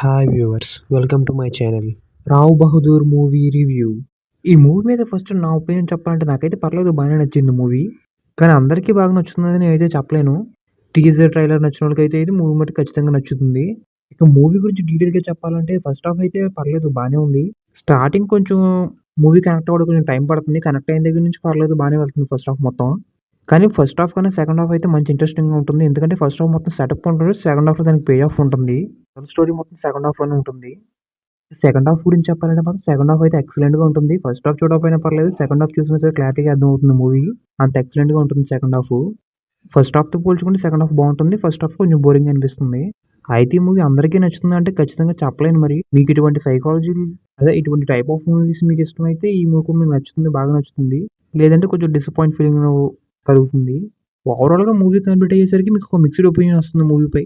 Hi viewers, welcome to my channel. Rao Bahadur movie review. ఈ movie మీద first నా opinion చెప్పాలంటే నాకైతే పర్లేదు, బాగానే నచ్చింది మూవీ. కానీ అందరికీ బాగా నచ్చుతుందని నేనైతే చెప్పలేను. టీజర్ ట్రైలర్ నచ్చిన వాళ్ళకైతే ఇది మూవీ మటుకు ఖచ్చితంగా నచ్చుతుంది. ఇక మూవీ గురించి డీటెయిల్‌గా చెప్పాలంటే ఫస్ట్ హాఫ్ అయితే పర్లేదు, బానే ఉంది. స్టార్టింగ్ కొంచెం మూవీ కనెక్ట్ అవ్వడానికి కొంచెం టైం పడుతుంది. కనెక్ట్ అయిన దగ్గర నుంచి పర్లేదు, బానే వెళ్తుంది ఫస్ట్ హాఫ్ మొత్తం. కానీ ఫస్ట్ హాఫ్ కన్నా సెకండ్ హాఫ్ అయితే మంచి ఇంట్రెస్టింగ్‌గా ఉంటుంది. ఎందుకంటే ఫస్ట్ హాఫ్ మొత్తం సెటప్ ఉంటుంది. సెకండ్ హాఫ్‌లో దానికి పే ఆఫ్ ఉంటుంది. స్టోరీ మొత్తం సెకండ్ హాఫ్‌లోనే ఉంటుంది. సెకండ్ హాఫ్ గురించి చెప్పాలంటే మాత్రం సెకండ్ హాఫ్ అయితే ఎక్సలెంట్‌గా ఉంటుంది. ఫస్ట్ హాఫ్ చూడకపోయినా పర్లేదు. సెకండ్ హాఫ్ చూసినా సరే క్లారిటీగా అర్థమవుతుంది మూవీ. అంత ఎక్సలెంట్‌గా ఉంటుంది సెకండ్ హాఫు. ఫస్ట్ హాఫ్‌తో పోల్చుకుంటే సెకండ్ హాఫ్ బావుంటుంది. ఫస్ట్ హాఫ్ కొంచెం బోరింగ్‌గా అనిపిస్తుంది. అయితే ఈ మూవీ అందరికీ నచ్చుతుందంటే ఖచ్చితంగా చెప్పలేను మరి. మీకు ఇటువంటి సైకాలజీ ఇటువంటి టైప్ ఆఫ్ మూవీస్ మీకు ఇష్టమైతే ఈ మూవీ మీకు నచ్చుతుంది, బాగా నచ్చుతుంది. లేదంటే కొంచెం డిసప్పాయింట్ ఫీలింగ్ కలుగుతుంది. ఓవరాల్‌గా మూవీ కంప్లీట్ అయ్యేసరికి మీకు ఒక మిక్స్డ్ ఒపీనియన్ వస్తుంది మూవీపై.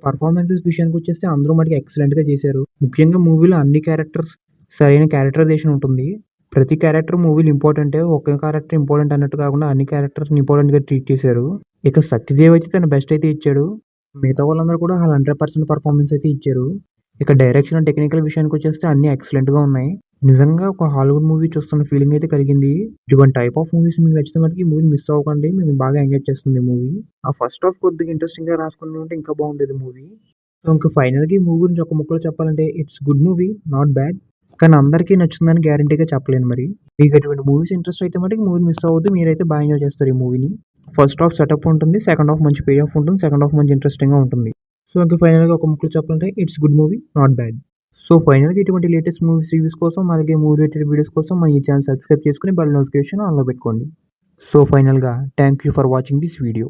పర్ఫార్మెన్సెస్ విషయానికొచ్చేస్తే అందరూ మటుకు ఎక్సలెంట్‌గా చేశారు. ముఖ్యంగా మూవీలో అన్ని క్యారెక్టర్స్ సరైన క్యారెక్టరైజేషన్ ఉంటుంది. ప్రతి క్యారెక్టర్ మూవీలో ఇంపార్టెంటే. ఒక క్యారెక్టర్ ఇంపార్టెంట్ అన్నట్టు కాకుండా అన్ని క్యారెక్టర్స్‌ని ఇంపార్టెంట్‌గా ట్రీట్ చేశారు. ఇక సత్యదేవ్ అయితే తన బెస్ట్ అయితే ఇచ్చాడు. మిగతా వాళ్ళందరూ కూడా ఆళ్ళ 100% పర్ఫార్మెన్స్ అయితే ఇచ్చారు. ఇక డైరెక్షన్ అండ్ టెక్నికల్ విషయానికొచ్చేస్తే అన్నీ ఎక్సలెంట్‌గా ఉన్నాయి. నిజంగా ఒక హాలీవుడ్ మూవీ చూస్తున్న ఫీలింగ్ అయితే కలిగింది. ఇటువంటి టైప్ ఆఫ్ మూవీస్ మీకు నచ్చితే మటుకు ఈ మూవీని మిస్ అవ్వకండి. మీకు బాగా ఎంగేజ్ చేస్తుంది ఈ మూవీ. ఆ ఫస్ట్ హాఫ్ కొద్దిగా ఇంట్రెస్టింగ్‌గా రాసుకొని ఉంటే ఇంకా బాగుండేది మూవీ. సో, ఇంక ఫైనల్‌గా ఈ మూవీ గురించి ఒక ముక్కలో చెప్పాలంటే it's good movie, not bad. కానీ అందరికీ నచ్చుతుందని గ్యారంటీగా చెప్పలేను మరి. మీకు అటువంటి మూవీస్ ఇంట్రెస్ట్ అయితే మటుకు మూవీని మిస్ అవ్వద్దు. మీరైతే బాగా ఎంజాయ్ చేస్తారు ఈ మూవీని. ఫస్ట్ హాఫ్ సెటప్ ఉంటుంది. సెకండ్ హాఫ్ మంచి పే ఆఫ్ ఉంటుంది. సెకండ్ హాఫ్ మంచి ఇంట్రెస్టింగ్‌గా ఉంటుంది. సో, ఇంక ఫైనల్‌గా ఒక ముక్కలో చెప్పాలంటే it's good movie, not bad. So, ఫైనల్‌గా ఇటువంటి లేటెస్ట్ మూవీస్ రివ్యూస్ కోసం అలాగే మూవీ రిలేటెడ్ వీడియోస్ కోసం మన ఈ ఛానల్ సబ్స్క్రైబ్ చేసుకొని బెల్ నోటిఫికేషన్ ఆన్‌లో పెట్టుకోండి. సో, ఫైనల్‌గా thank you for watching this video.